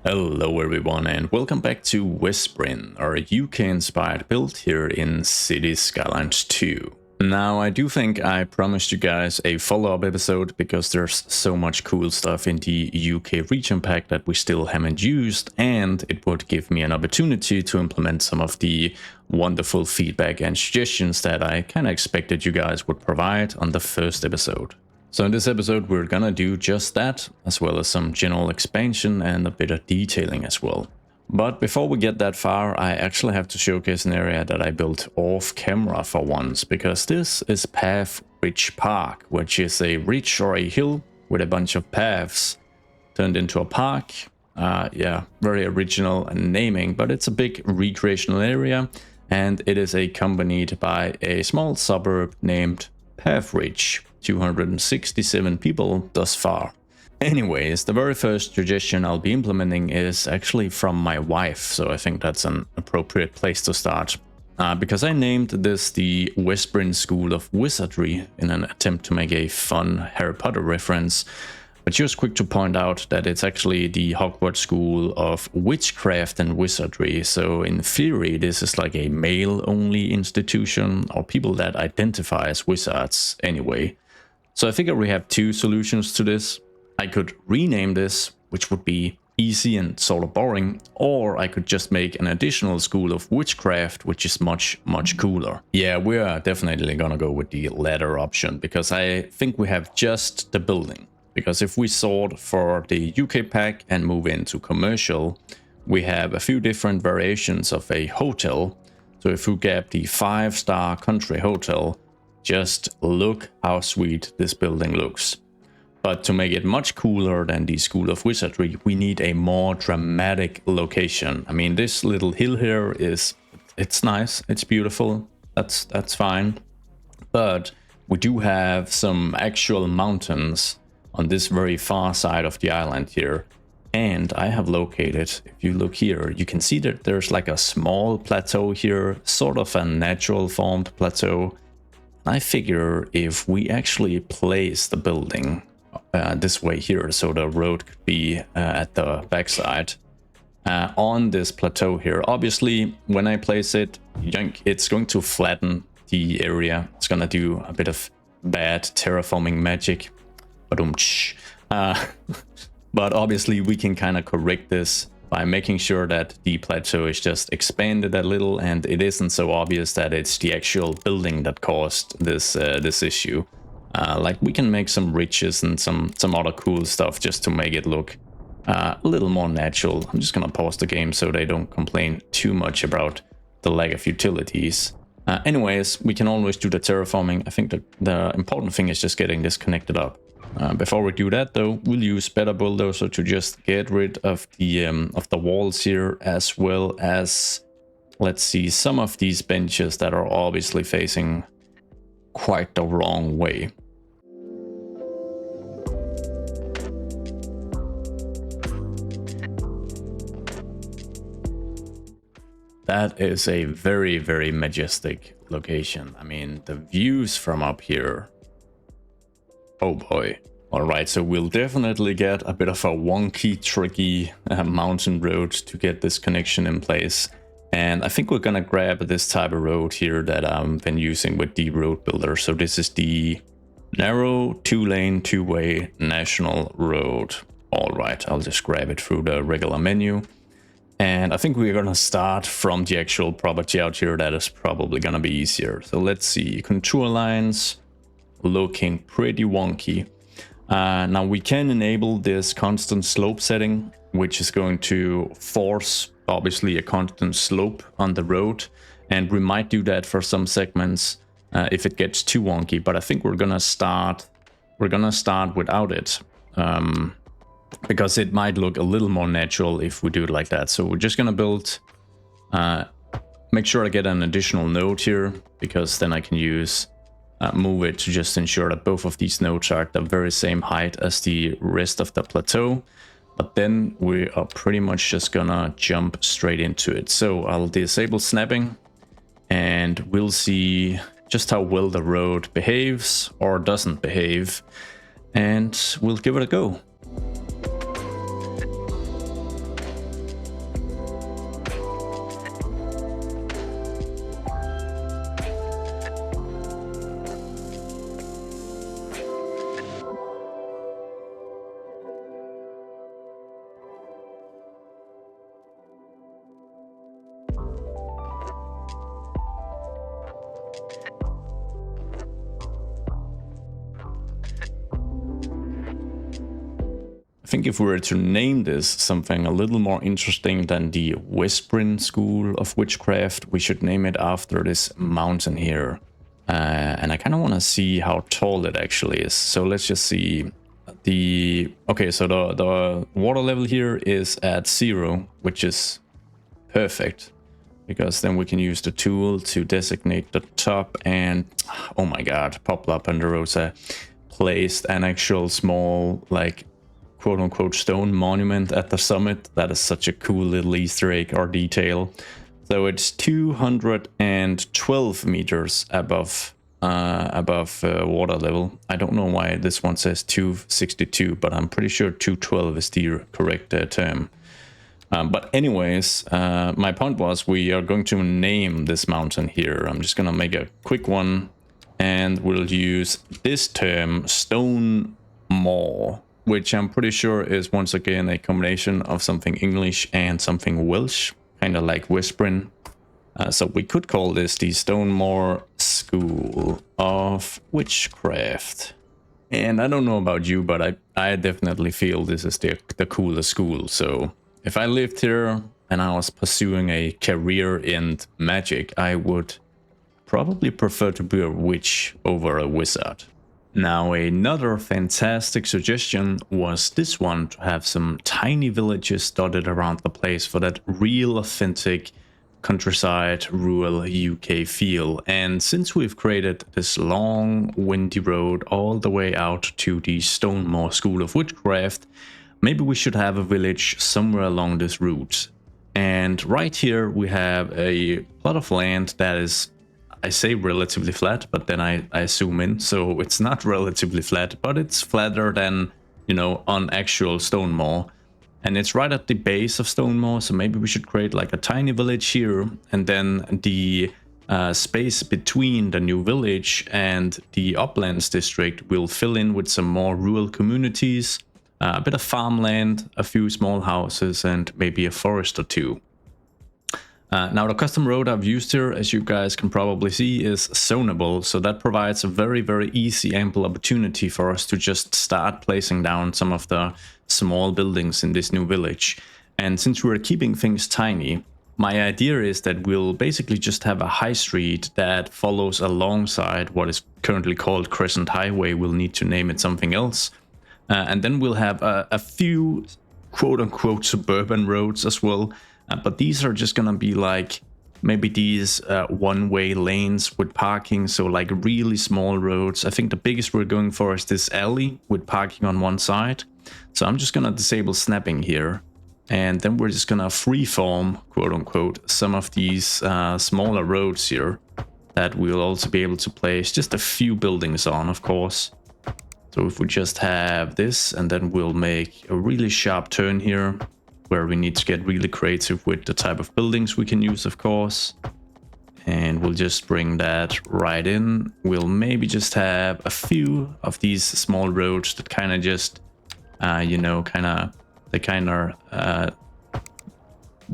Hello everyone and welcome back to Whispering, our UK-inspired build here in Cities Skylines 2. Now I do think I promised you guys a follow-up episode because there's so much cool stuff in the UK region pack that we still haven't used, and it would give me an opportunity to implement some of the wonderful feedback and suggestions that I kinda expected you guys would provide on the first episode. So in this episode we're gonna do just that, as well as some general expansion and a bit of detailing as well. But before we get that far, I actually have to showcase an area that I built off camera for once, because this is Path Ridge Park, which is a ridge or a hill with a bunch of paths turned into a park. Yeah, very original naming, but it's a big recreational area, and it is accompanied by a small suburb named Path Ridge. 267 people thus far. Anyways, the very first suggestion I'll be implementing is actually from my wife, so I think that's an appropriate place to start. Because I named this the Whispering School of Wizardry in an attempt to make a fun Harry Potter reference, but she was quick to point out that it's actually the Hogwarts School of Witchcraft and Wizardry, so in theory this is like a male-only institution, or people that identify as wizards anyway. So I figure we have two solutions to this. I could rename this, which would be easy and sort of boring, or I could just make an additional school of witchcraft, which is much cooler. Yeah, we are definitely gonna go with the latter option, because I think we have just the building. Because if we sort for the UK pack and move into commercial, we have a few different variations of a hotel. So if we get the 5-star country hotel, just look how sweet this building looks. But to make it much cooler than the School of Wizardry, we need a more dramatic location. I mean, this little hill here it's nice, it's beautiful, that's fine. But we do have some actual mountains on this very far side of the island here. And I have located, if you look here, you can see that there's like a small plateau here, sort of a natural formed plateau. I figure if we actually place the building this way here, so the road could be at the backside on this plateau here. Obviously, when I place it, it's going to flatten the area. It's gonna do a bit of bad terraforming magic. But obviously we can kind of correct this by making sure that the plateau is just expanded a little, and it isn't so obvious that it's the actual building that caused this issue. Like we can make some ridges and some other cool stuff just to make it look a little more natural. I'm just gonna pause the game so they don't complain too much about the lack of utilities. Anyways, we can always do the terraforming. I think the important thing is just getting this connected up. Before we do that though, we'll use Better Bulldozer to just get rid of the walls here, as well as, let's see, some of these benches that are obviously facing quite the wrong way. That is a very majestic location. I mean, the views from up here. Oh boy. Alright, so we'll definitely get a bit of a wonky, tricky mountain road to get this connection in place. And I think we're gonna grab this type of road here that I've been using with the road builder. So this is the narrow 2-lane, 2-way national road. Alright, I'll just grab it through the regular menu. And I think we're gonna start from the actual property out here. That is probably gonna be easier. So let's see, contour lines looking pretty wonky. Now we can enable this constant slope setting, which is going to force obviously a constant slope on the road, and we might do that for some segments if it gets too wonky, but I think we're gonna start without it, because it might look a little more natural if we do it like that. So we're just gonna build, make sure I get an additional node here, because then I can use move it to just ensure that both of these nodes are at the very same height as the rest of the plateau. But then we are pretty much just gonna jump straight into it. So I'll disable snapping, and we'll see just how well the road behaves or doesn't behave, and we'll give it a go. I think if we were to name this something a little more interesting than the Whispering School of Witchcraft, we should name it after this mountain here. And I kind of want to see how tall it actually is. So let's just see. Okay, so the water level here is at 0, which is perfect, because then we can use the tool to designate the top. And oh my god, Poplar Ponderosa placed an actual small, like, quote-unquote stone monument at the summit. That is such a cool little Easter egg or detail. So it's 212 meters above water level. I don't know why this one says 262, but I'm pretty sure 212 is the correct term. But anyways, my point was we are going to name this mountain here. I'm just gonna make a quick one, and we'll use this term, Stone Moor, which I'm pretty sure is once again a combination of something English and something Welsh, kind of like Whispering. So we could call this the Stone Moor School of Witchcraft. And I don't know about you, but I definitely feel this is the coolest school. So if I lived here and I was pursuing a career in magic, I would probably prefer to be a witch over a wizard. Now, another fantastic suggestion was this one, to have some tiny villages dotted around the place for that real authentic countryside rural UK feel. And since we've created this long windy road all the way out to the Stone Moor School of Witchcraft, maybe we should have a village somewhere along this route. And right here we have a plot of land that is, I say relatively flat, but then I zoom in, so it's not relatively flat, but it's flatter than, you know, on actual Stone Moor. And it's right at the base of Stone Moor, so maybe we should create like a tiny village here, and then the space between the new village and the Uplands district will fill in with some more rural communities, a bit of farmland, a few small houses, and maybe a forest or two. Now the custom road I've used here, as you guys can probably see, is zonable, so that provides a very, very easy, ample opportunity for us to just start placing down some of the small buildings in this new village. And since we're keeping things tiny, my idea is that we'll basically just have a high street that follows alongside what is currently called Crescent Highway. We'll need to name it something else. And then we'll have a few quote-unquote suburban roads as well. But these are just gonna be like maybe these one-way lanes with parking, so like really small roads. I think the biggest we're going for is this alley with parking on one side. So I'm just gonna disable snapping here, and then we're just gonna freeform, quote-unquote, some of these smaller roads here that we'll also be able to place just a few buildings on, of course. So if we just have this, and then we'll make a really sharp turn here, where we need to get really creative with the type of buildings we can use, of course. And we'll just bring that right in. We'll maybe just have a few of these small roads that kind of just, you know, they kind of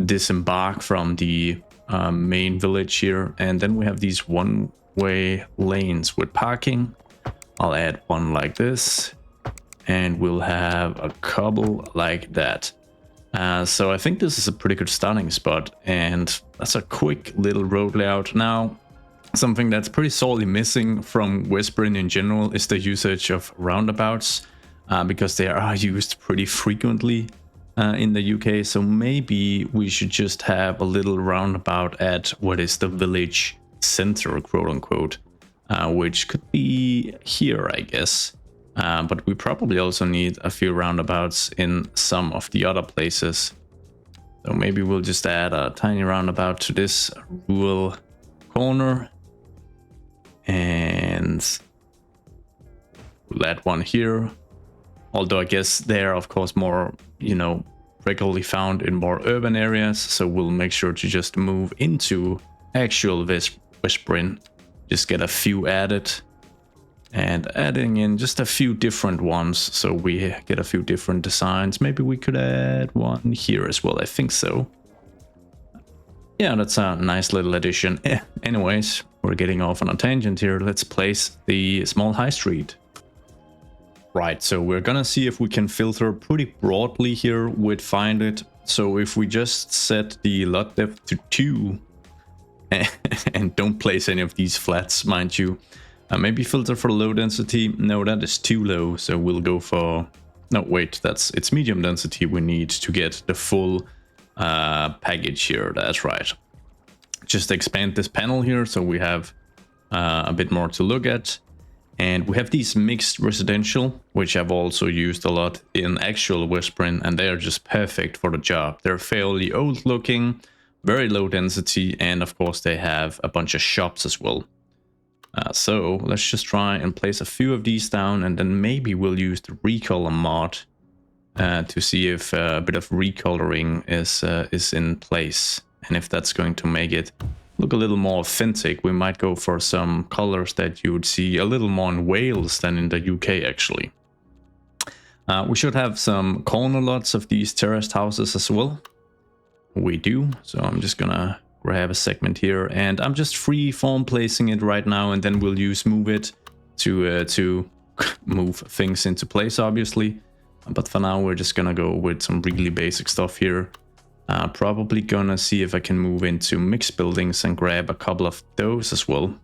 disembark from the main village here. And then we have these one-way lanes with parking. I'll add one like this, and we'll have a couple like that. So I think this is a pretty good starting spot, and that's a quick little road layout. Now, something that's pretty sorely missing from Whispering in general is the usage of roundabouts, because they are used pretty frequently in the UK. So maybe we should just have a little roundabout at what is the village center, quote unquote, which could be here, I guess. But we probably also need a few roundabouts in some of the other places. So maybe we'll just add a tiny roundabout to this rural corner. And we'll add one here. Although I guess they're, of course, more, you know, regularly found in more urban areas. So we'll make sure to just move into actual Whispering. Just get a few added. And adding in just a few different ones, so we get a few different designs. Maybe we could add one here as well, I think so. Yeah, that's a nice little addition. Anyways, we're getting off on a tangent here. Let's place the small high street. Right, so we're gonna see if we can filter pretty broadly here with find it. So if we just set the lot depth to 2 and don't place any of these flats, mind you. Maybe filter for low density. No, that is too low, so we'll go for... No, wait, it's medium density we need to get the full package here. That's right. Just expand this panel here so we have a bit more to look at. And we have these mixed residential, which I've also used a lot in actual Whispering, and they're just perfect for the job. They're fairly old looking, very low density, and of course they have a bunch of shops as well. So let's just try and place a few of these down, and then maybe we'll use the recolor mod to see if a bit of recoloring is in place, and if that's going to make it look a little more authentic. We might go for some colors that you would see a little more in Wales than in the UK actually. We should have some corner lots of these terraced houses as well. We do, so I'm just gonna grab a segment here, and I'm just free form placing it right now, and then we'll use move it to move things into place obviously. But for now we're just gonna go with some really basic stuff here. Probably gonna see if I can move into mixed buildings and grab a couple of those as well.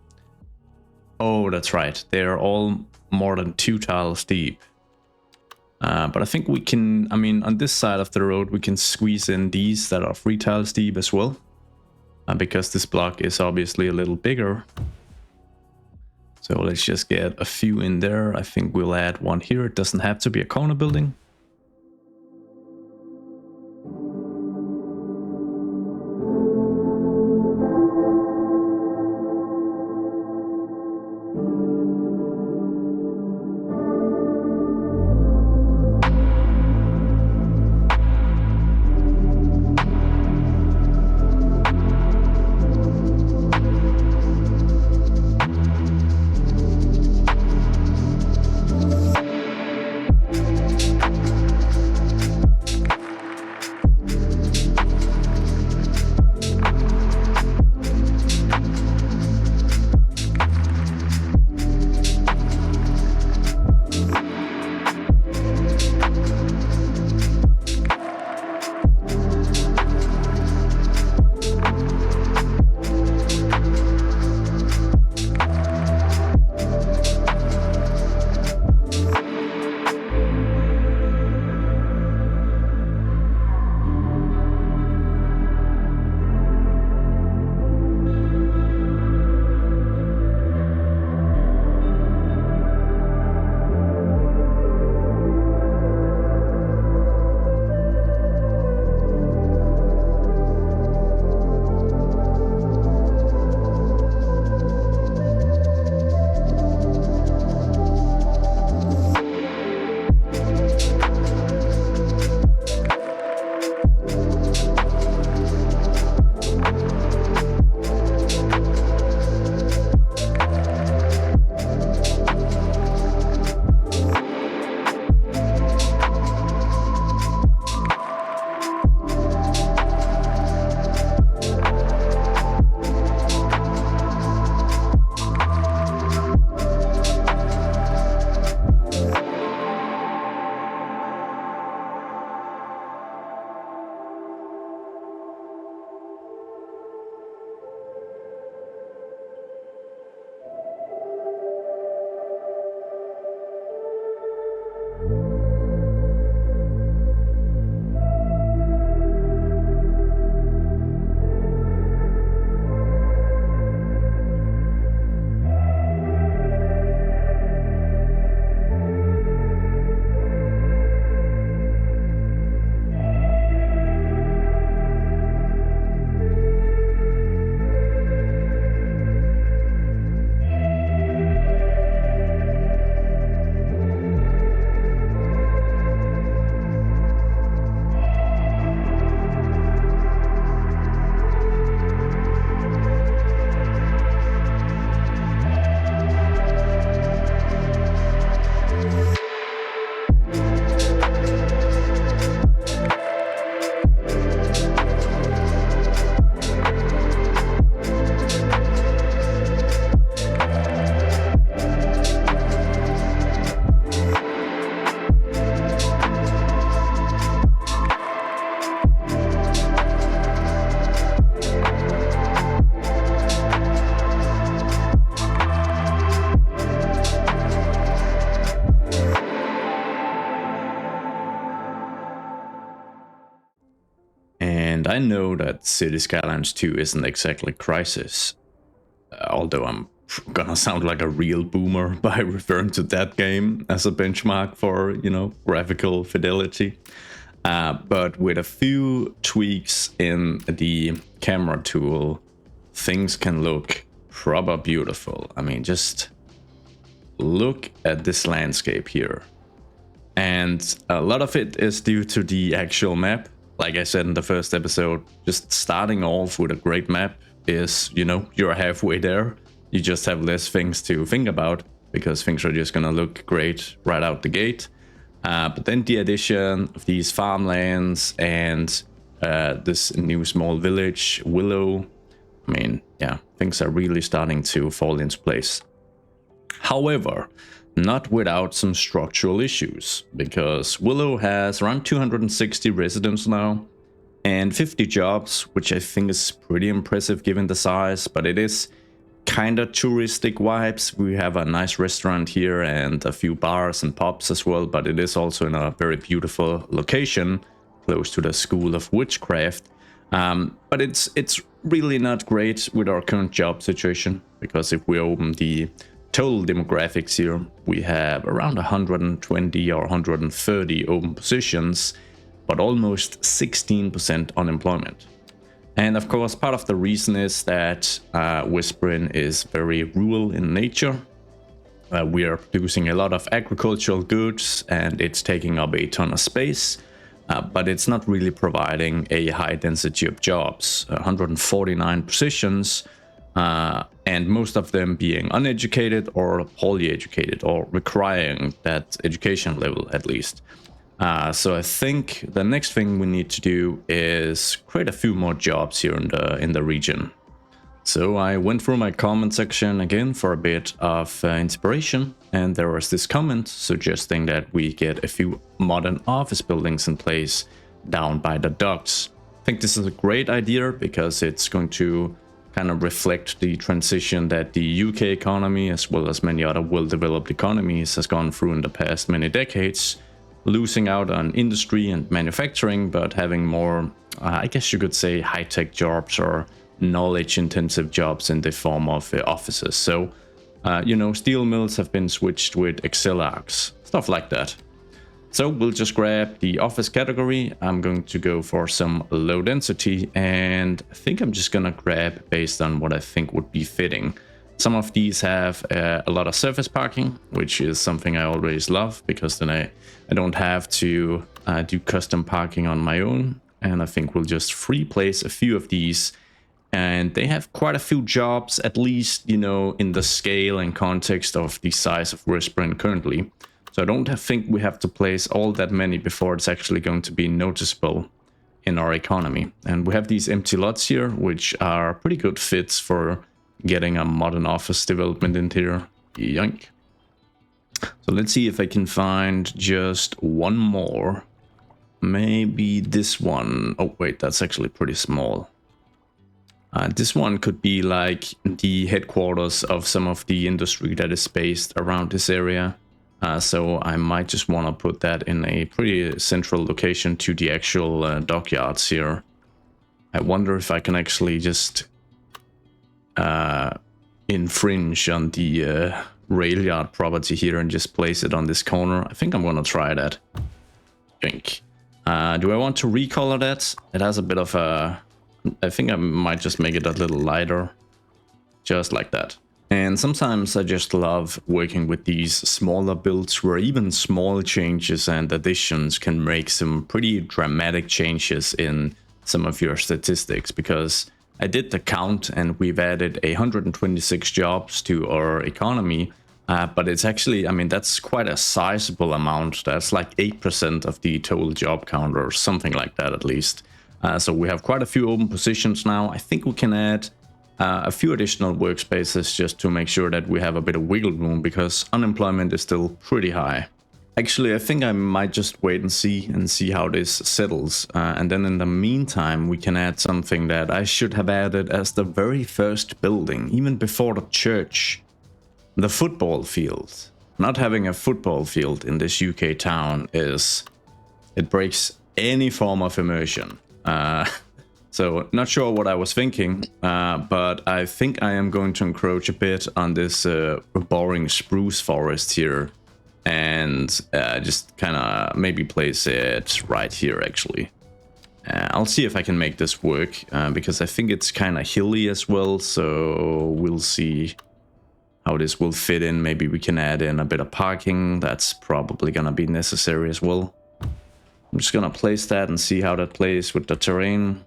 Oh, that's right, they're all more than 2 tiles deep. But I think we can, I mean, on this side of the road we can squeeze in these that are 3 tiles deep as well. Because this block is obviously a little bigger. So let's just get a few in there. I think we'll add one here. It doesn't have to be a corner building. And I know that City Skylines 2 isn't exactly Crisis, although I'm gonna sound like a real boomer by referring to that game as a benchmark for, you know, graphical fidelity. But with a few tweaks in the camera tool, things can look proper beautiful. I mean, just look at this landscape here. And a lot of it is due to the actual map. Like I said in the first episode, just starting off with a great map is, you know, you're halfway there. You just have less things to think about because things are just gonna look great right out the gate. But then the addition of these farmlands and this new small village, Willow, I mean, yeah, things are really starting to fall into place. However, not without some structural issues, because Willow has around 260 residents now and 50 jobs, which I think is pretty impressive given the size, but it is kind of touristic vibes. We have a nice restaurant here and a few bars and pubs as well, but it is also in a very beautiful location close to the School of Witchcraft. But it's really not great with our current job situation, because if we open the total demographics here, we have around 120 or 130 open positions, but almost 16% unemployment. And of course, part of the reason is that Whispering is very rural in nature. We are producing a lot of agricultural goods and it's taking up a ton of space, but it's not really providing a high density of jobs. 149 positions, and most of them being uneducated or poorly educated or requiring that education level at least. So I think the next thing we need to do is create a few more jobs here in the region. So I went through my comment section again for a bit of inspiration, and there was this comment suggesting that we get a few modern office buildings in place down by the docks. I think this is a great idea because it's going to kind of reflect the transition that the UK economy, as well as many other well-developed economies, has gone through in the past many decades, losing out on industry and manufacturing, but having more, I guess you could say, high-tech jobs or knowledge-intensive jobs in the form of offices. So, you know, steel mills have been switched with Excel arcs, stuff like that. So we'll just grab the office category. I'm going to go for some low density, and I think I'm just gonna grab based on what I think would be fitting. Some of these have a lot of surface parking, which is something I always love, because then I don't have to do custom parking on my own. And I think we'll just free place a few of these. And they have quite a few jobs, at least, you know, in the scale and context of the size of Whispering currently. So I don't think we have to place all that many before it's actually going to be noticeable in our economy. And we have these empty lots here, which are pretty good fits for getting a modern office development in here. Yoink. So let's see if I can find just one more. Maybe this one. Oh wait, that's actually pretty small. This one could be like the headquarters of some of the industry that is based around this area. So I might just want to put that in a pretty central location to the actual dockyards here. I wonder if I can actually just infringe on the rail yard property here and just place it on this corner. I think I'm going to try that. Do I want to recolor that? It has a bit of a... I think I might just make it a little lighter. Just like that. And sometimes I just love working with these smaller builds where even small changes and additions can make some pretty dramatic changes in some of your statistics, because I did the count and we've added 126 jobs to our economy, but it's actually, I mean, that's quite a sizable amount. That's like 8% of the total job count or something like that at least. So we have quite a few open positions now. I think we can add a few additional workspaces just to make sure that we have a bit of wiggle room, because unemployment is still pretty high. Actually, I think I might just wait and see how this settles. And then in the meantime, we can add something that I should have added as the very first building, even before the church. The football field. Not having a football field in this UK town it breaks any form of immersion. So not sure what I was thinking, but I think I am going to encroach a bit on this boring spruce forest here, and just kind of maybe place it right here actually. I'll see if I can make this work, because I think it's kind of hilly as well, so we'll see how this will fit in. Maybe we can add in a bit of parking. That's probably gonna be necessary as well. I'm just gonna place that and see how that plays with the terrain.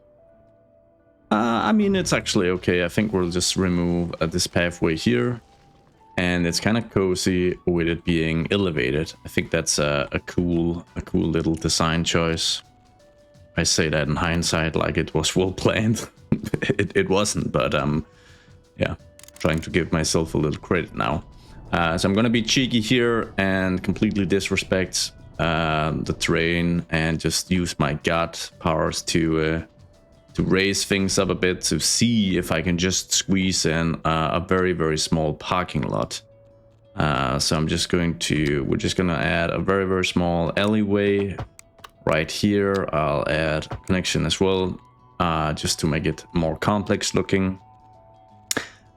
I mean, it's actually okay. I think we'll just remove this pathway here, and it's kind of cozy with it being elevated. I think that's a cool little design choice. I say that in hindsight like it was well planned. it wasn't, but yeah, trying to give myself a little credit now. So I'm gonna be cheeky here and completely disrespect the terrain and just use my god powers to raise things up a bit, to see if I can just squeeze in a very small parking lot. So we're just gonna add a very small alleyway right here. I'll add a connection as well, just to make it more complex looking.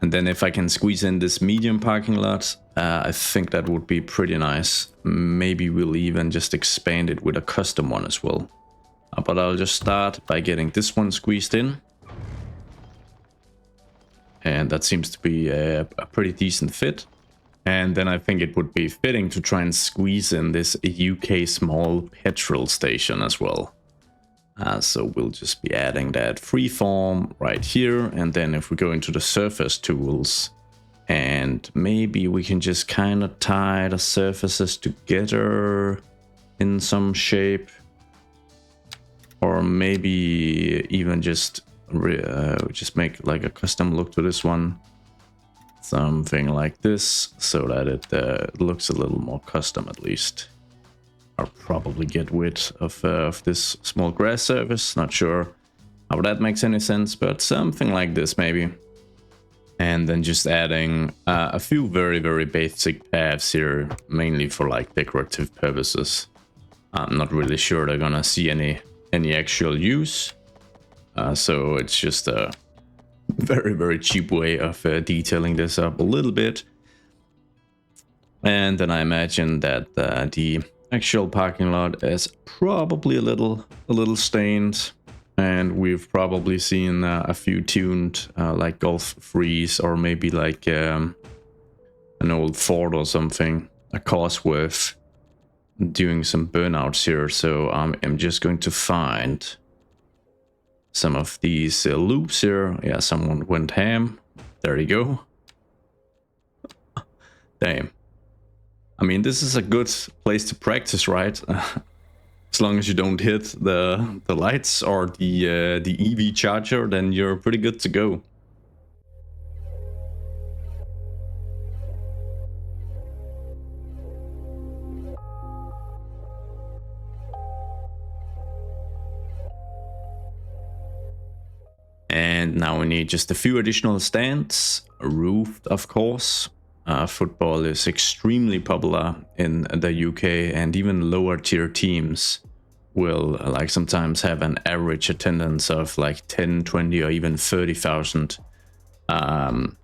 And then if I can squeeze in this medium parking lot, I think that would be pretty nice. Maybe we'll even just expand it with a custom one as well. But I'll just start by getting this one squeezed in. And that seems to be a pretty decent fit. And then I think it would be fitting to try and squeeze in this UK small petrol station as well. So we'll just be adding that freeform right here. And then if we go into the surface tools, and maybe we can just kind of tie the surfaces together in some shape. Or maybe even just make like a custom look to this one. Something like this, so that it looks a little more custom at least. I'll probably get rid of this small grass surface. Not sure how that makes any sense, but something like this maybe. And then just adding a few very basic paths here, mainly for like decorative purposes. I'm not really sure they're gonna see any actual use. So it's just a very cheap way of detailing this up a little bit. And then I imagine that the actual parking lot is probably a little stained, and we've probably seen a few tuned like Gulf Freeze, or maybe like an old Ford or something, a Cosworth, doing some burnouts here. So I'm just going to find some of these loops here. Yeah, someone went ham. There you go. Damn. I mean, this is a good place to practice, right? As long as you don't hit the lights or the EV charger, then you're pretty good to go. And now we need just a few additional stands, roofed of course. Football is extremely popular in the UK, and even lower tier teams will like sometimes have an average attendance of like 10, 20 or even 30,000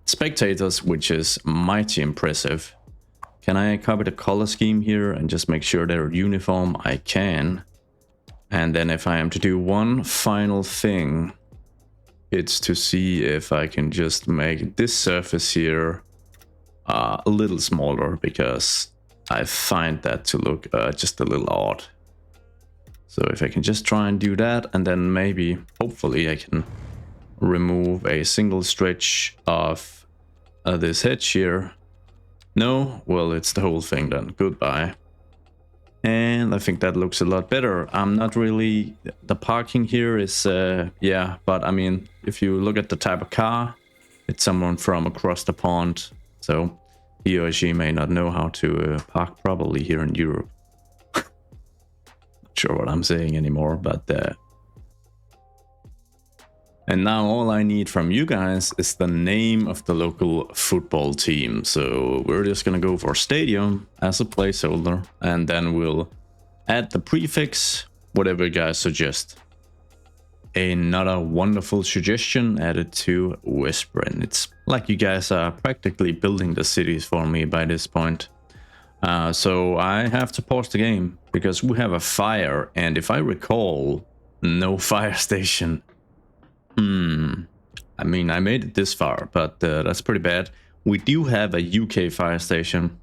spectators, which is mighty impressive. Can I copy the color scheme here and just make sure they're uniform? I can. And then if I am to do one final thing, it's to see if I can just make this surface here a little smaller, because I find that to look just a little odd. So if I can just try and do that, and then maybe, hopefully, I can remove a single stretch of this hedge here. No? Well, it's the whole thing then. Goodbye. And I think that looks a lot better. I'm not really... The parking here is... yeah, but I mean, if you look at the type of car, it's someone from across the pond. So he or she may not know how to park properly here in Europe. Not sure what I'm saying anymore, but... And now all I need from you guys is the name of the local football team. So we're just gonna go for stadium as a placeholder, and then we'll add the prefix, whatever you guys suggest. another wonderful suggestion added to Westbryn. It's like you guys are practically building the cities for me by this point. So I have to pause the game because we have a fire, and if I recall, no fire station. I mean, I made it this far, but that's pretty bad. We do have a UK fire station,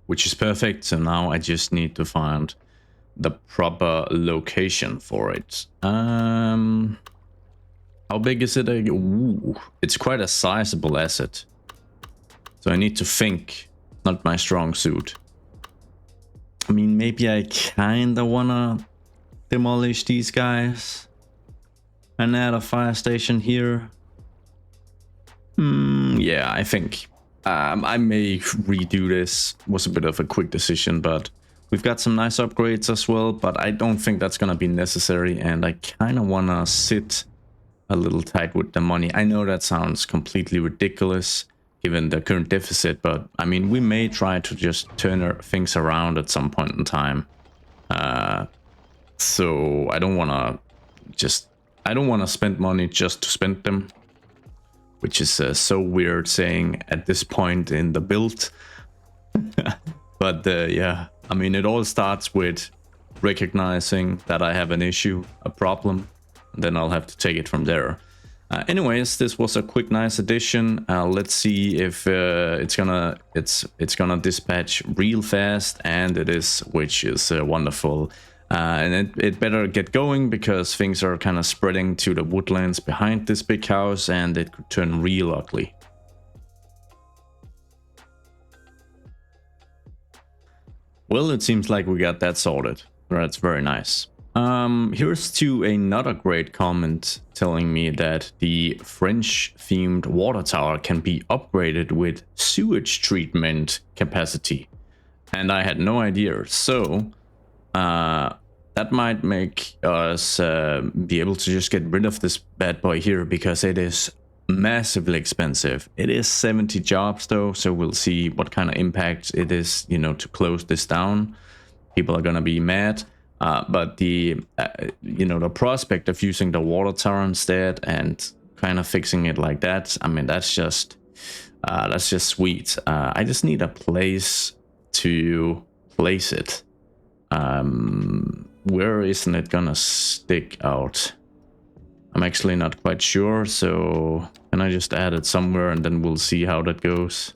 which is perfect. So now I just need to find the proper location for it. How big is it? Ooh, it's quite a sizable asset. So I need to think. Not my strong suit. I mean, maybe I kinda wanna demolish these guys and add a fire station here. Yeah, I think I may redo this. Was a bit of a quick decision, but we've got some nice upgrades as well, but I don't think that's gonna be necessary, and I kinda wanna sit a little tight with the money. I know that sounds completely ridiculous given the current deficit, but I mean, we may try to just turn things around at some point in time. So I don't want to spend money just to spend them, which is so weird saying at this point in the build. But yeah, I mean, it all starts with recognizing that I have an issue, a problem, and then I'll have to take it from there. Anyways, this was a quick, nice addition. Let's see if it's gonna dispatch real fast, and it is, which is wonderful. And it better get going because things are kind of spreading to the woodlands behind this big house, and it could turn real ugly. Well, it seems like we got that sorted. That's very nice. Here's to another great comment telling me that the French themed water tower can be upgraded with sewage treatment capacity, and I had no idea. So that might make us be able to just get rid of this bad boy here, because it is massively expensive. It is 70 jobs though, so we'll see what kind of impact it is, you know, to close this down. People are gonna be mad. But the the prospect of using the water tower instead and kind of fixing it like that, I mean, that's just sweet. I just need a place to place it. Where isn't it gonna stick out? I'm actually not quite sure, so can I just add it somewhere and then we'll see how that goes?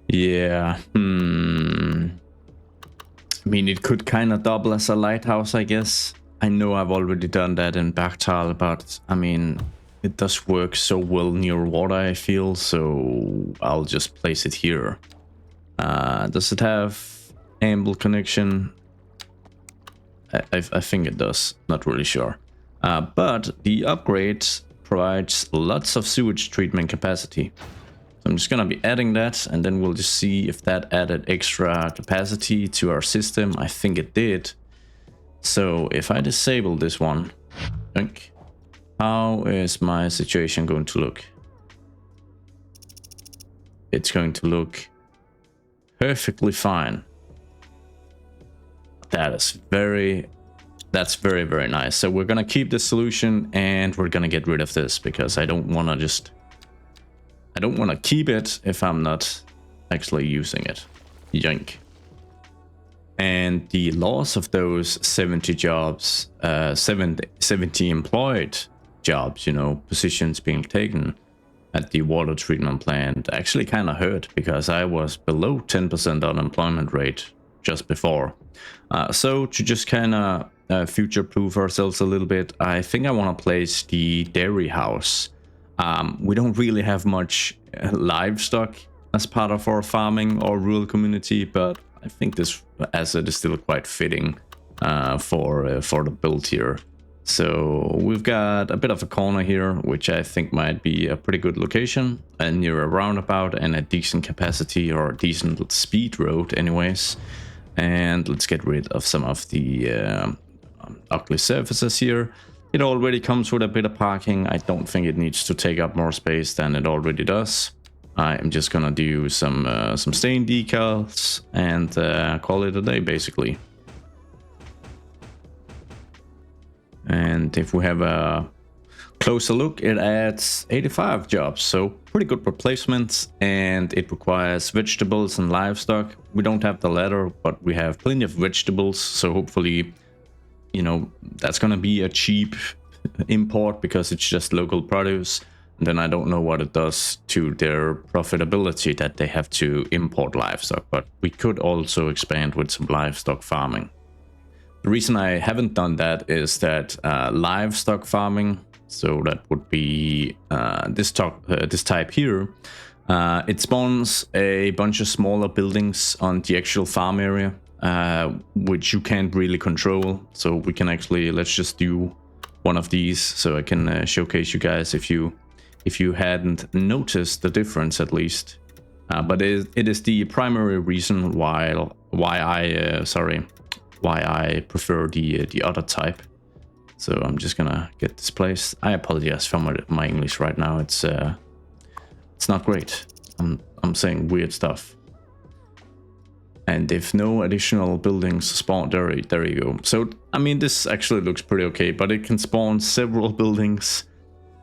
Yeah, I mean, it could kind of double as a lighthouse, I guess. I know I've already done that in Bachtal, but I mean, it does work so well near water, I feel, so I'll just place it here. Does it have amble connection? I think it does, not really sure. But the upgrade provides lots of sewage treatment capacity. I'm just gonna be adding that, and then we'll just see if that added extra capacity to our system. I think it did. So if I disable this one, how is my situation going to look? It's going to look perfectly fine. That's very, very nice. So we're gonna keep this solution, and we're gonna get rid of this because I don't want to keep it if I'm not actually using it. Yank. And the loss of those 70 jobs, 70 employed jobs, you know, positions being taken at the water treatment plant actually kind of hurt, because I was below 10% unemployment rate just before. So to just kind of future-proof ourselves a little bit, I think I want to place the dairy house. We don't really have much livestock as part of our farming or rural community, but I think this asset is still quite fitting for the build here. So we've got a bit of a corner here, which I think might be a pretty good location, and near a roundabout and a decent capacity or a decent speed road anyways. And let's get rid of some of the ugly surfaces here. It already comes with a bit of parking. I don't think it needs to take up more space than it already does. I'm just gonna do some stain decals and call it a day, basically. And if we have a closer look, it adds 85 jobs, so pretty good replacements, and it requires vegetables and livestock. We don't have the latter, but we have plenty of vegetables, so hopefully, you know, that's gonna be a cheap import because it's just local produce. And then I don't know what it does to their profitability that they have to import livestock, but we could also expand with some livestock farming. The reason I haven't done that is that livestock farming, so that would be this type here, it spawns a bunch of smaller buildings on the actual farm area, which you can't really control. So we can actually, let's just do one of these so I can showcase you guys if you hadn't noticed the difference at least. But it is the primary reason why I prefer the other type. So I'm just gonna get this place. I apologize for my English right now. It's not great. I'm saying weird stuff. And if no additional buildings spawn, there you go. So I mean, this actually looks pretty okay, but it can spawn several buildings,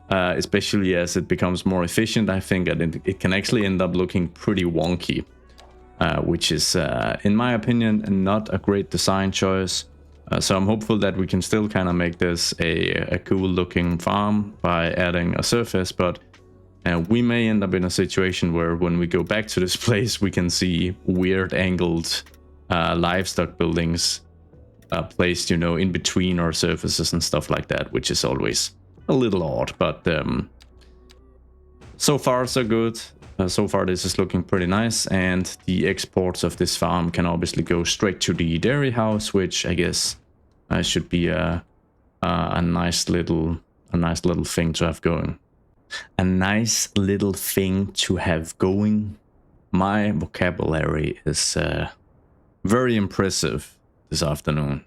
especially as it becomes more efficient. I think that it can actually end up looking pretty wonky, which is, in my opinion, not a great design choice. So I'm hopeful that we can still kind of make this a cool looking farm by adding a surface, but we may end up in a situation where when we go back to this place, we can see weird angled livestock buildings placed, you know, in between our surfaces and stuff like that, which is always a little odd, but so far so good. So far this is looking pretty nice, and the exports of this farm can obviously go straight to the dairy house, which I guess should be a nice little thing to have going. A nice little thing to have going. My vocabulary is very impressive this afternoon.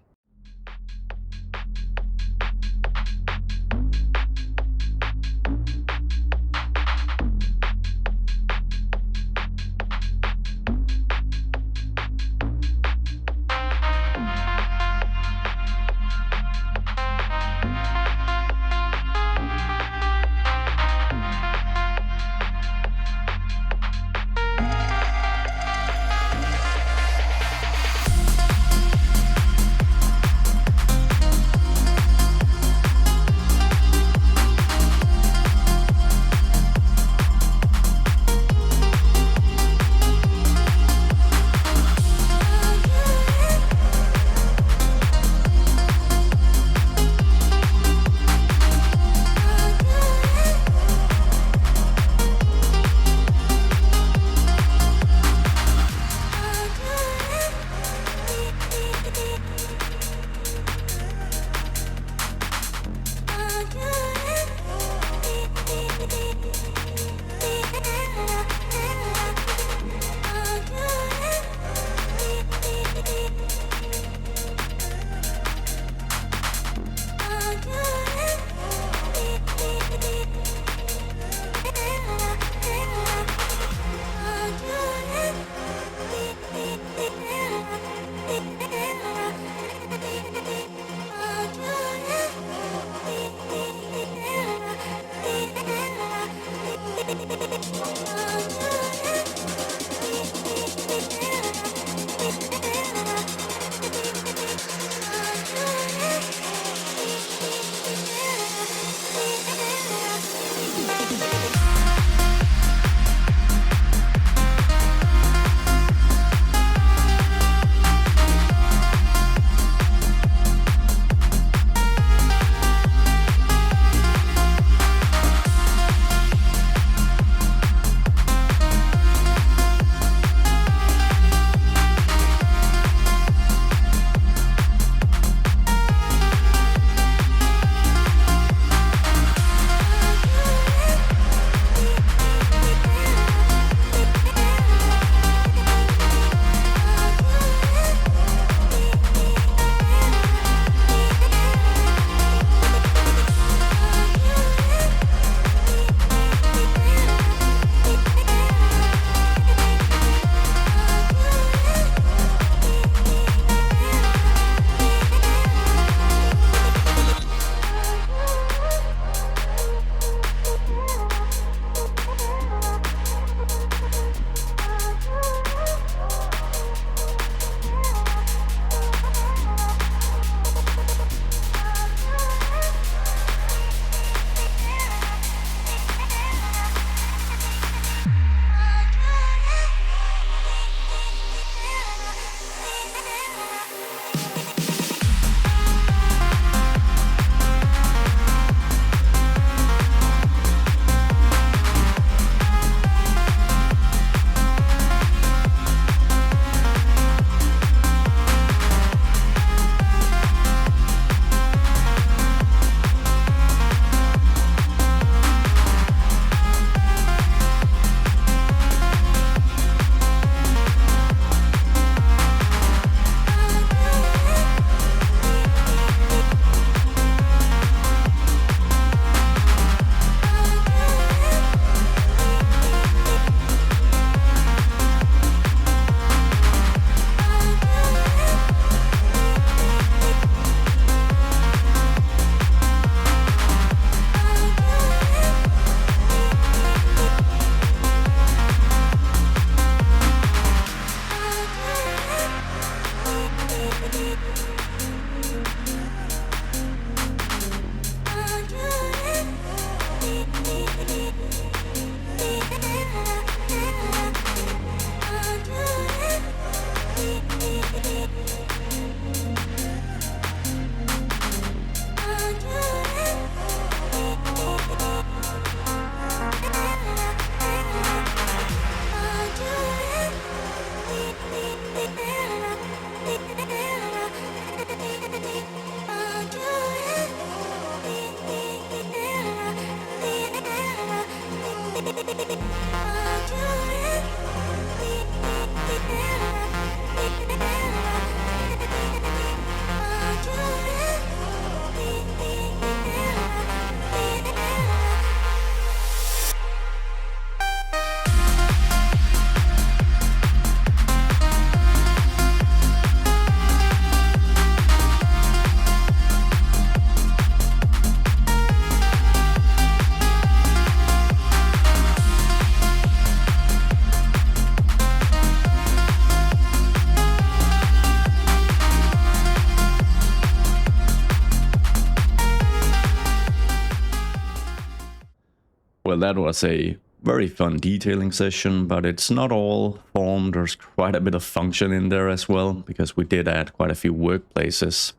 Well, that was a very fun detailing session, but it's not all form. There's quite a bit of function in there as well, because we did add quite a few workplaces.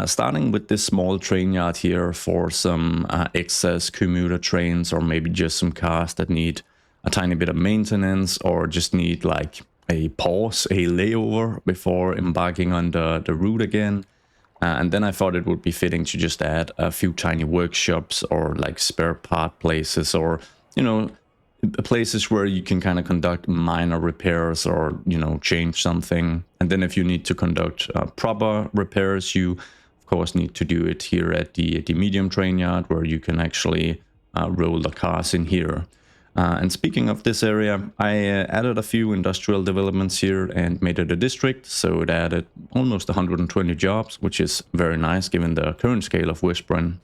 Starting with this small train yard here for some excess commuter trains, or maybe just some cars that need a tiny bit of maintenance, or just need like a pause, a layover before embarking on the route again. And then I thought it would be fitting to just add a few tiny workshops or like spare part places, or, you know, places where you can kind of conduct minor repairs or, you know, change something. And then if you need to conduct proper repairs, you of course need to do it here at the medium train yard, where you can actually roll the cars in here. And speaking of this area, I added a few industrial developments here and made it a district, so it added almost 120 jobs, which is very nice given the current scale of Whispering.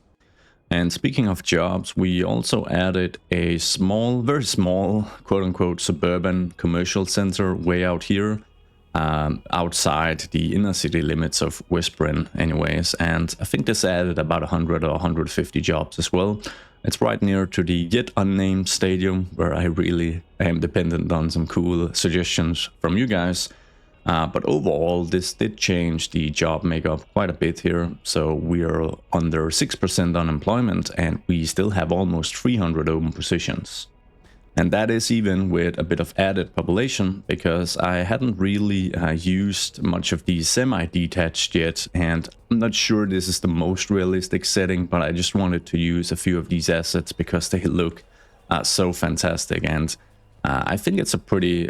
And speaking of jobs, we also added a small, very small, quote-unquote suburban commercial center way out here, outside the inner city limits of Whispering anyways, and I think this added about 100 or 150 jobs as well. It's right near to the yet unnamed stadium, where I really am dependent on some cool suggestions from you guys. But overall, this did change the job makeup quite a bit here. So we're under 6% unemployment, and we still have almost 300 open positions. And that is even with a bit of added population, because I hadn't really used much of the semi-detached yet, and I'm not sure this is the most realistic setting, but I just wanted to use a few of these assets because they look so fantastic. And I think it's a pretty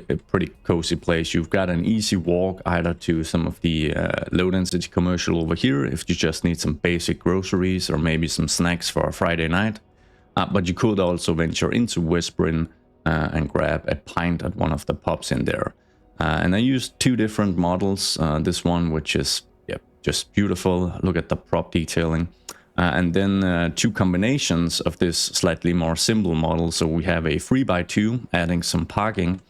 cozy place. You've got an easy walk either to some of the low-density commercial over here if you just need some basic groceries or maybe some snacks for a Friday night. But you could also venture into Whispering and grab a pint at one of the pubs in there. And I used two different models. This one, which is just beautiful. Look at the prop detailing. And then two combinations of this slightly more simple model. So we have a 3x2 adding some parking.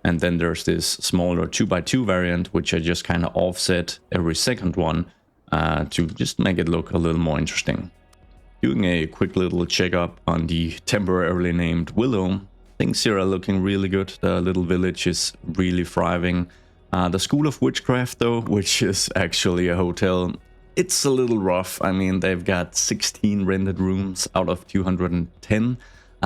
And then there's this smaller 2x2 variant, which I just kind of offset every second one to just make it look a little more interesting. Doing a quick little checkup on the temporarily named Willow. Things here are looking really good. The little village is really thriving. The School of Witchcraft though, which is actually a hotel, it's a little rough. I mean, they've got 16 rented rooms out of 210.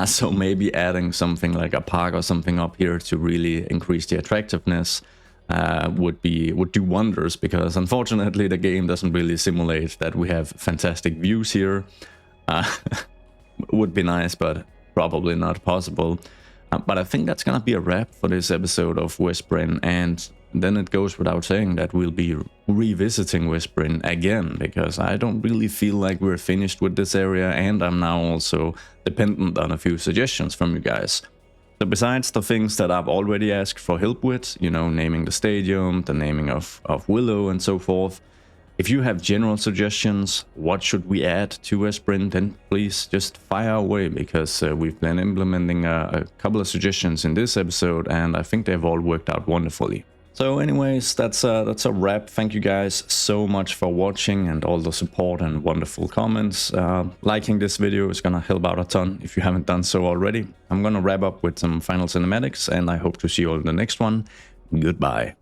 So maybe adding something like a park or something up here to really increase the attractiveness would do wonders, because unfortunately the game doesn't really simulate that we have fantastic views here. Would be nice, but probably not possible. But I think that's gonna be a wrap for this episode of Whispering, and then it goes without saying that we'll be revisiting Whispering again, because I don't really feel like we're finished with this area, and I'm now also dependent on a few suggestions from you guys. So besides the things that I've already asked for help with, you know, naming the stadium, the naming of Willow and so forth, if you have general suggestions, what should we add to Whispering, then please just fire away, because we've been implementing a couple of suggestions in this episode, and I think they've all worked out wonderfully. So anyways, that's a wrap. Thank you guys so much for watching and all the support and wonderful comments. Liking this video is gonna help out a ton if you haven't done so already. I'm gonna wrap up with some final cinematics, and I hope to see you all in the next one. Goodbye.